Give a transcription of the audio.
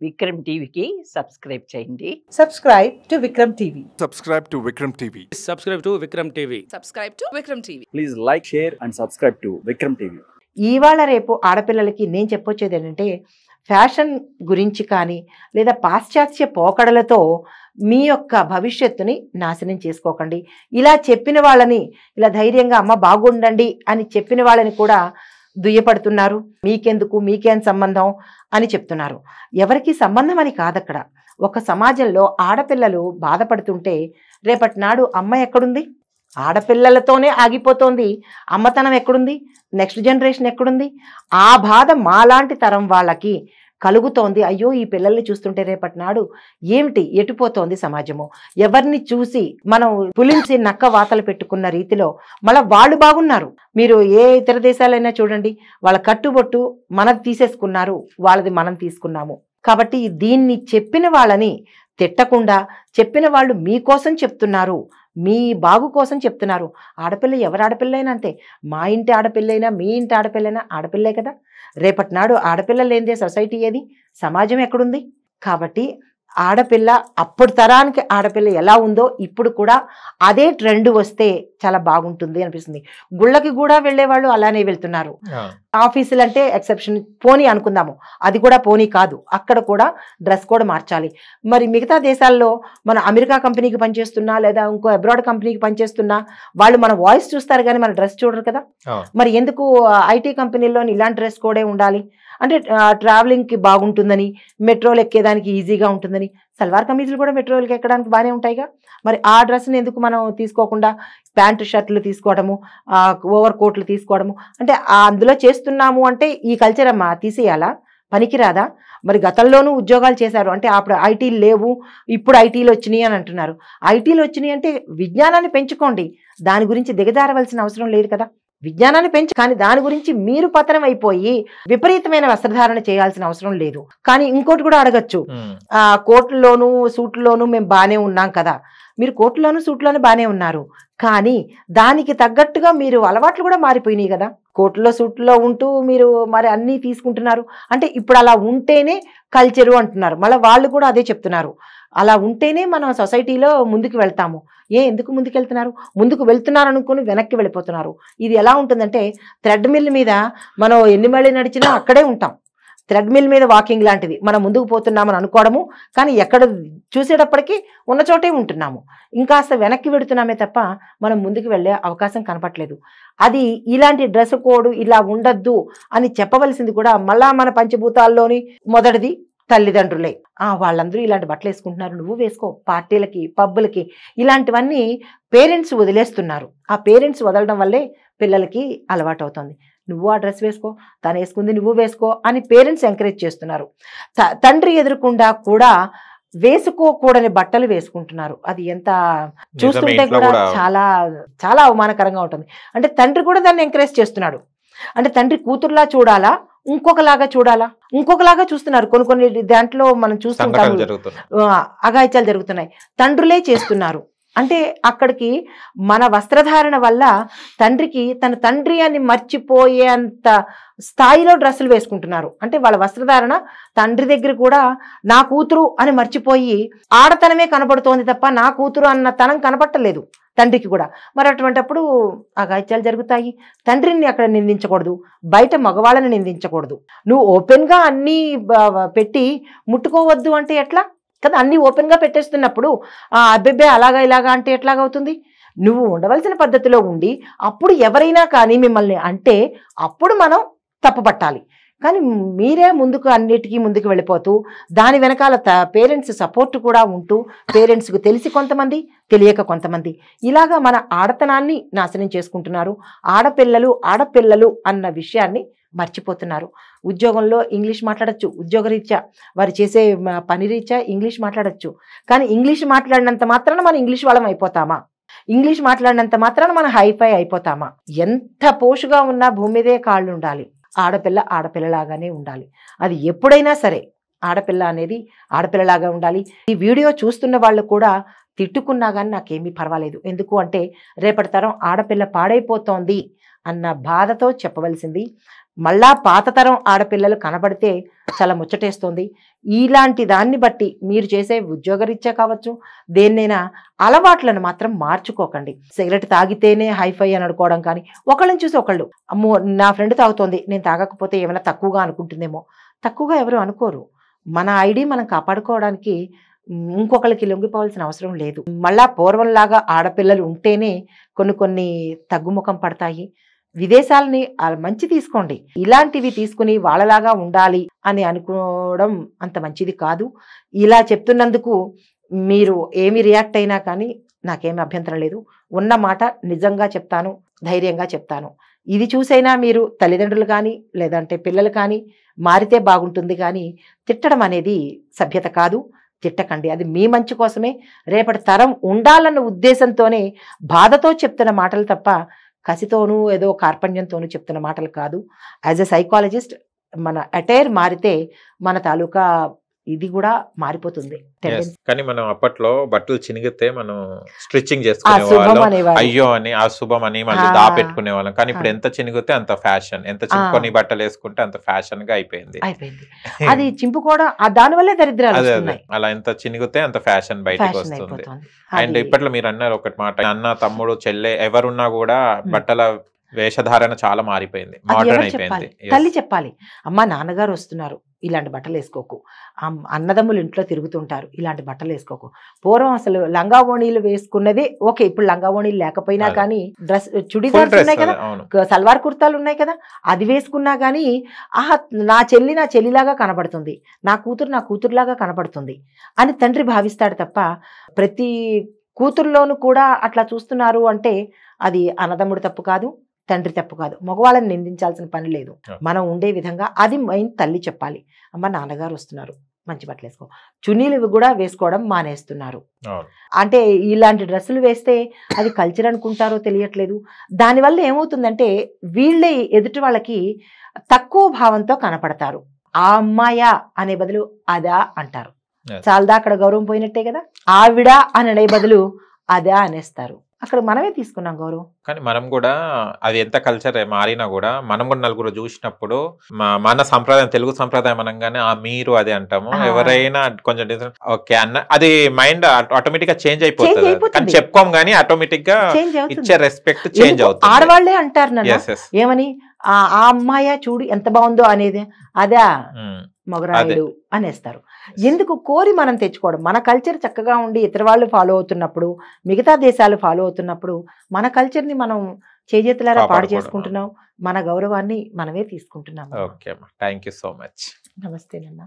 విక్రమ్ టీవీకి సబ్స్క్రైబ్ చేయండి. Subscribe to Vikram TV. Subscribe to Vikram TV. Subscribe to Vikram TV. Subscribe to Vikram TV. Please like, share and subscribe to Vikram TV. ఇవాళ రేపు ఆడపిల్లలకి నేను చెప్పొచ్చేది ఏంటంటే fashion గురించి కానీ లేదా పాశ్చాత్య పోకడలతో మీ యొక్క భవిష్యత్తుని నాశనం చేసుకోకండి. ఇలా చెప్పిన వాళ్ళని, ఇలా ధైర్యంగా అమ్మ బాగుండండి అని చెప్పిన వాళ్ళని కూడా దుయ్యపడుతున్నారు. మీకెందుకు, మీకేం సంబంధం అని చెప్తున్నారు. ఎవరికి సంబంధం అని కాదక్కడ. ఒక సమాజంలో ఆడపిల్లలు బాధపడుతుంటే రేపటి నాడు అమ్మ ఎక్కడుంది? ఆడపిల్లలతోనే ఆగిపోతోంది. అమ్మతనం ఎక్కడుంది? నెక్స్ట్ జనరేషన్ ఎక్కడుంది? ఆ బాధ మాలాంటి తరం వాళ్ళకి కలుగుతోంది. అయ్యో ఈ పిల్లల్ని చూస్తుంటే రేపటి నాడు ఏమిటి ఎటుపోతోంది సమాజము? ఎవరిని చూసి మనం పులించి నక్క వాతలు పెట్టుకున్న రీతిలో మళ్ళీ వాళ్ళు బాగున్నారు. మీరు ఏ ఇతర దేశాలైనా చూడండి, వాళ్ళ కట్టుబొట్టు మనది తీసేసుకున్నారు, వాళ్ళది మనం తీసుకున్నాము. కాబట్టి దీన్ని చెప్పిన వాళ్ళని తిట్టకుండా, చెప్పిన వాళ్ళు మీకోసం చెప్తున్నారు, మీ బాగు కోసం చెప్తున్నారు. ఆడపిల్ల ఎవరు ఆడపిల్లైనా అంతే. మా ఇంటి ఆడపిల్లైనా మీ ఇంటి ఆడపిల్లైనా ఆడపిల్లే కదా. రేపటి నాడు ఆడపిల్ల లేనిదే సొసైటీ ఏది, సమాజం ఎక్కడుంది? కాబట్టి ఆడపిల్ల అప్పుడు తరానికి ఆడపిల్ల ఎలా ఉందో ఇప్పుడు కూడా అదే ట్రెండ్ వస్తే చాలా బాగుంటుంది అనిపిస్తుంది. గుళ్ళకి కూడా వెళ్ళేవాళ్ళు అలానే వెళ్తున్నారు. ఆఫీసులు అంటే ఎక్సెప్షన్, పోనీ అనుకుందాము, అది కూడా పోనీ కాదు. అక్కడ కూడా డ్రెస్ కోడ్ మార్చాలి. మరి మిగతా దేశాల్లో మన అమెరికా కంపెనీకి పనిచేస్తున్నా లేదా ఇంకో అబ్రాడ్ కంపెనీకి పనిచేస్తున్నా వాళ్ళు మన వాయిస్ చూస్తారు కానీ మన డ్రెస్ చూడరు కదా. మరి ఎందుకు ఐటీ కంపెనీల్లో ఇలాంటి డ్రెస్ కోడే ఉండాలి? అంటే ట్రావెలింగ్కి బాగుంటుందని, మెట్రోలు ఎక్కేదానికి ఈజీగా ఉంటుందని. సల్వార్ కమీజులు కూడా మెట్రోలకి ఎక్కడానికి బాగానే ఉంటాయిగా. మరి ఆ డ్రెస్ని ఎందుకు మనం తీసుకోకుండా ప్యాంటు షర్ట్లు తీసుకోవడము, ఓవర్ కోట్లు తీసుకోవడము? అంటే అందులో చేస్తున్నాము అంటే ఈ కల్చర్ అమ్మా తీసేయాలా? పనికిరాదా? మరి గతంలోనూ ఉద్యోగాలు చేశారు అంటే అప్పుడు ఐటీలు లేవు, ఇప్పుడు ఐటీలు వచ్చినాయి అని అంటున్నారు. ఐటీలు వచ్చినాయి అంటే విజ్ఞానాన్ని పెంచుకోండి, దాని గురించి దిగజారవలసిన అవసరం లేదు కదా. విజ్ఞానాన్ని పెంచు, కానీ దాని గురించి మీరు పతనం అయిపోయి విపరీతమైన వస్త్రధారణ చేయాల్సిన అవసరం లేదు. కానీ ఇంకోటి కూడా అడగచ్చు, కోట్లలోను సూట్లలోనూ మేము బాగానే ఉన్నాం కదా. మీరు కోట్లలోను సూట్లోనూ బాగానే ఉన్నారు, కానీ దానికి తగ్గట్టుగా మీరు అలవాట్లు కూడా మారిపోయినాయి కదా. కోట్లో సూట్లో ఉంటూ మీరు మరి అన్నీ తీసుకుంటున్నారు అంటే ఇప్పుడు అలా ఉంటేనే కల్చరు అంటున్నారు. మళ్ళీ వాళ్ళు కూడా అదే చెప్తున్నారు, అలా ఉంటేనే మనం సొసైటీలో ముందుకు వెళ్తాము. ఎందుకు ముందుకు వెళ్తున్నారు? ముందుకు వెళ్తున్నారు అనుకుని వెనక్కి వెళ్ళిపోతున్నారు. ఇది ఎలా ఉంటుందంటే థ్రెడ్మిల్ మీద మనం ఎన్ని మైళ్ళు నడిచినా అక్కడే ఉంటాం. థ్రెడ్మిల్ మీద వాకింగ్ లాంటిది. మనం ముందుకు పోతున్నామని అనుకోవడము, కానీ ఎక్కడ చూసేటప్పటికీ ఉన్న చోటే ఉంటున్నాము. ఇంకాస్త వెనక్కి వెడుతున్నామే తప్ప మనం ముందుకు వెళ్ళే అవకాశం కనపట్లేదు. అది ఇలాంటి డ్రెస్ కోడ్ ఇలా ఉండద్దు అని చెప్పవలసింది కూడా మళ్ళా మన పంచభూతాల్లోని మొదటిది తల్లిదండ్రులే. వాళ్ళందరూ ఇలాంటి బట్టలు వేసుకుంటున్నారు, నువ్వు వేసుకో. పార్టీలకి, పబ్బులకి ఇలాంటివన్నీ పేరెంట్స్ వదిలేస్తున్నారు. ఆ పేరెంట్స్ వదలడం వల్లే పిల్లలకి అలవాటు అవుతుంది. నువ్వు ఆ డ్రెస్ వేసుకో, తను వేసుకుంది నువ్వు వేసుకో అని పేరెంట్స్ ఎంకరేజ్ చేస్తున్నారు. తండ్రి ఎదురకుండా కూడా వేసుకోకూడని బట్టలు వేసుకుంటున్నారు. అది ఎంత చూస్తుంటే కూడా చాలా చాలా అవమానకరంగా ఉంటుంది. అంటే తండ్రి కూడా దాన్ని ఎంకరేజ్ చేస్తున్నాడు. అంటే తండ్రి కూతురులా చూడాలా, ఇంకొకలాగా చూడాలా? ఇంకొకలాగా చూస్తున్నారు. కొన్ని దాంట్లో మనం చూస్తుంటాం అఘాయిత్యాలు జరుగుతున్నాయి, తండ్రులే చేస్తున్నారు. అంటే అక్కడికి మన వస్త్రధారణ వల్ల తండ్రికి తన తండ్రి అని మర్చిపోయేంత స్థాయిలో డ్రెస్సులు వేసుకుంటున్నారు. అంటే వాళ్ళ వస్త్రధారణ తండ్రి దగ్గర కూడా నా కూతురు అని మర్చిపోయి ఆడతనమే కనపడుతోంది తప్ప నా కూతురు అన్న తనం కనపట్టలేదు తండ్రికి కూడా. మరి అటువంటిప్పుడు అఘాయిత్యాలు జరుగుతాయి. తండ్రిని అక్కడ నిందించకూడదు, బయట మగవాళ్ళని నిందించకూడదు. నువ్వు ఓపెన్గా అన్నీ పెట్టి ముట్టుకోవద్దు అంటే ఎట్లా కదా? అన్నీ ఓపెన్గా పెట్టేస్తున్నప్పుడు అబ్బెబ్బే అలాగా ఇలాగా అంటే ఎట్లాగవుతుంది? నువ్వు ఉండవలసిన పద్ధతిలో ఉండి అప్పుడు ఎవరైనా కానీ మిమ్మల్ని అంటే అప్పుడు మనం తప్పుపట్టాలి. కానీ మీరే ముందుకు అన్నిటికీ ముందుకు వెళ్ళిపోతూ దాని వెనకాల పేరెంట్స్ సపోర్ట్ కూడా ఉంటూ, పేరెంట్స్కి తెలిసి కొంతమంది, తెలియక కొంతమంది ఇలాగా మన ఆడతనాన్ని నాశనం చేసుకుంటున్నారు. ఆడపిల్లలు అన్న విషయాన్ని మర్చిపోతున్నారు. ఉద్యోగంలో ఇంగ్లీష్ మాట్లాడచ్చు, ఉద్యోగరీత్యా వారు చేసే పని రీత్యా ఇంగ్లీష్ మాట్లాడచ్చు. కానీ ఇంగ్లీష్ మాట్లాడినంత మాత్రాన మనం ఇంగ్లీష్ వాళ్ళం అయిపోతామా? ఇంగ్లీష్ మాట్లాడినంత మాత్రాన మనం హైఫై అయిపోతామా? ఎంత పోషుగా ఉన్నా భూమి మీదే కాళ్ళు ఉండాలి. ఆడపిల్లలాగానే ఉండాలి. అది ఎప్పుడైనా సరే ఆడపిల్ల అనేది ఆడపిల్లలాగా ఉండాలి. ఈ వీడియో చూస్తున్న వాళ్ళు కూడా తిట్టుకున్నా కానీ నాకేమీ పర్వాలేదు. ఎందుకు అంటే రేపటి తరం ఆడపిల్ల పాడైపోతోంది అన్న బాధతో చెప్పవలసింది. మళ్ళా పాత తరం ఆడపిల్లలు కనబడితే చాలా ముచ్చటేస్తుంది. ఇలాంటి దాన్ని బట్టి మీరు చేసే ఉద్యోగరీత్యా కావచ్చు, దేన్నైనా అలవాట్లను మాత్రం మార్చుకోకండి. సిగరెట్ తాగితేనే హైఫై అని అనుకోవడం కానీ, ఒకళ్ళని చూసి ఒకళ్ళు అమ్మో నా ఫ్రెండ్ తాగుతోంది నేను తాగకపోతే ఏమైనా తక్కువగా అనుకుంటుందేమో. తక్కువగా ఎవరు అనుకోరు. మన ఐడి మనం కాపాడుకోవడానికి ఇంకొకరికి లొంగిపోవాల్సిన అవసరం లేదు. మళ్ళా పూర్వంలాగా ఆడపిల్లలు ఉంటేనే కొన్ని తగ్గుముఖం పడతాయి. విదేశాలని మంచి తీసుకోండి. ఇలాంటివి తీసుకుని వాళ్ళలాగా ఉండాలి అని అనుకోవడం అంత మంచిది కాదు. ఇలా చెప్తున్నందుకు మీరు ఏమి రియాక్ట్ అయినా కానీ నాకేమి అభ్యంతరం లేదు. ఉన్న మాట నిజంగా చెప్తాను, ధైర్యంగా చెప్తాను. ఇది చూసైనా మీరు తల్లిదండ్రులు కానీ లేదంటే పిల్లలు కానీ మారితే బాగుంటుంది. కానీ తిట్టడం అనేది సభ్యత కాదు. తిట్టకండి. అది మీ మంచి కోసమే, రేపటి తరం ఉండాలన్న ఉద్దేశంతోనే బాధతో చెప్తున్న మాటలు తప్ప కసితోనూ ఏదో కార్పణ్యంతోనూ చెప్తున్న మాటలు కాదు. యాజ్ ఎ సైకాలజిస్ట్ మన అటైర్ మారితే మన తాలూకా ఇది కూడా మారిపోతుంది. కానీ మనం అప్పట్లో బట్టలు చినిగితే మనం స్టిచ్చింగ్ చేసుకునేవాళ్ళం, అయ్యో అని ఆ శుభం అని మళ్ళీ దాపెట్టుకునే వాళ్ళం. కానీ ఇప్పుడు ఎంత చినిగితే అంత ఫ్యాషన్, ఎంత చింపుకొని బట్టలు వేసుకుంటే అంత ఫ్యాషన్ గా అయిపోయింది. అది చింపుకోవడం దాని వల్లే దరిద్రాలు. అలా ఎంత చినిగితే అంత ఫ్యాషన్ బయటకు వస్తుంది. అండ్ ఇప్పట్లో మీరు అన్నారు ఒకటి మాట, అన్న తమ్ముడు చెల్లె ఎవరున్నా కూడా బట్టల వేషధారణ చాలా మారిపోయింది, మోడర్న్ అయిపోయింది. తల్లి చెప్పాలి, అమ్మ నాన్నగారు వస్తున్నారు ఇలాంటి బట్టలు వేసుకోకు, అన్నదమ్ములు ఇంట్లో తిరుగుతుంటారు ఇలాంటి బట్టలు వేసుకోకు. పూర్వం అసలు లంగా ఓణీలు వేసుకున్నదే ఓకే, ఇప్పుడు లంగా ఓణీలు లేకపోయినా కానీ డ్రెస్ చుడిదార్స్ ఉన్నాయి కదా, సల్వార్ కుర్తాలు ఉన్నాయి కదా, అది వేసుకున్నా కానీ ఆహా నా చెల్లిలాగా కనబడుతుంది, నా కూతురులాగా కనబడుతుంది అని తండ్రి భావిస్తాడు తప్ప ప్రతి కూతుర్లోనూ కూడా అట్లా చూస్తున్నారు అంటే అది అన్నదమ్ముడు తప్పు కాదు, తండ్రి తప్పు కాదు. మగవాళ్ళని నిందించాల్సిన పని లేదు. మనం ఉండే విధంగా అది మెయిన్ తల్లి చెప్పాలి. అమ్మ నాన్నగారు వస్తున్నారు మంచి బట్టలు వేసుకో. చున్నీలు కూడా వేసుకోవడం మానేస్తున్నారు. అంటే ఇలాంటి డ్రెస్సులు వేస్తే అది కల్చర్ అనుకుంటారో తెలియట్లేదు. దానివల్ల ఏమవుతుందంటే వీళ్ళే ఎదుటి వాళ్ళకి తక్కువ భావంతో కనపడతారు. ఆ అమ్మాయా అనే బదులు అదా అంటారు. చాలదా అక్కడ గౌరవం పోయినట్టే కదా. ఆవిడ అనే బదులు అదా అనేస్తారు. అక్కడ మనమే తీసుకున్నాం గౌరవం. కానీ మనం కూడా అది ఎంత కల్చర్ మారినా కూడా మనం కూడా నలుగురు చూసినప్పుడు మన సంప్రదాయం, తెలుగు సంప్రదాయం అనగానే మీరు అదే అంటాము. ఎవరైనా కొంచెం ఓకే అన్న అది మైండ్ ఆటోమేటిక్ గా చేంజ్ అయిపోతుంది. కానీ చెప్పుకోం కానీ ఆటోమేటిక్ గా ఇచ్చే రెస్పెక్ట్ చేంజ్ అవుతుంది. ఆడవాళ్లే అంటారు నన్ను ఏమని, ఆ అమ్మాయ చూడు ఎంత బాగుందో అనేది అదా మగరాయుడు అనేస్తారు. ఎందుకు కోరి మనం తెచ్చుకోవడం. మన కల్చర్ చక్కగా ఉండి ఇతర వాళ్ళు ఫాలో అవుతున్నప్పుడు, మిగతా దేశాలు ఫాలో అవుతున్నప్పుడు మన కల్చర్ని మనం చేజేతులారా పాడు చేసుకుంటున్నాం. మన గౌరవాన్ని మనమే తీసుకుంటున్నాం. Okay, thank you so much. నమస్తే నాన్న.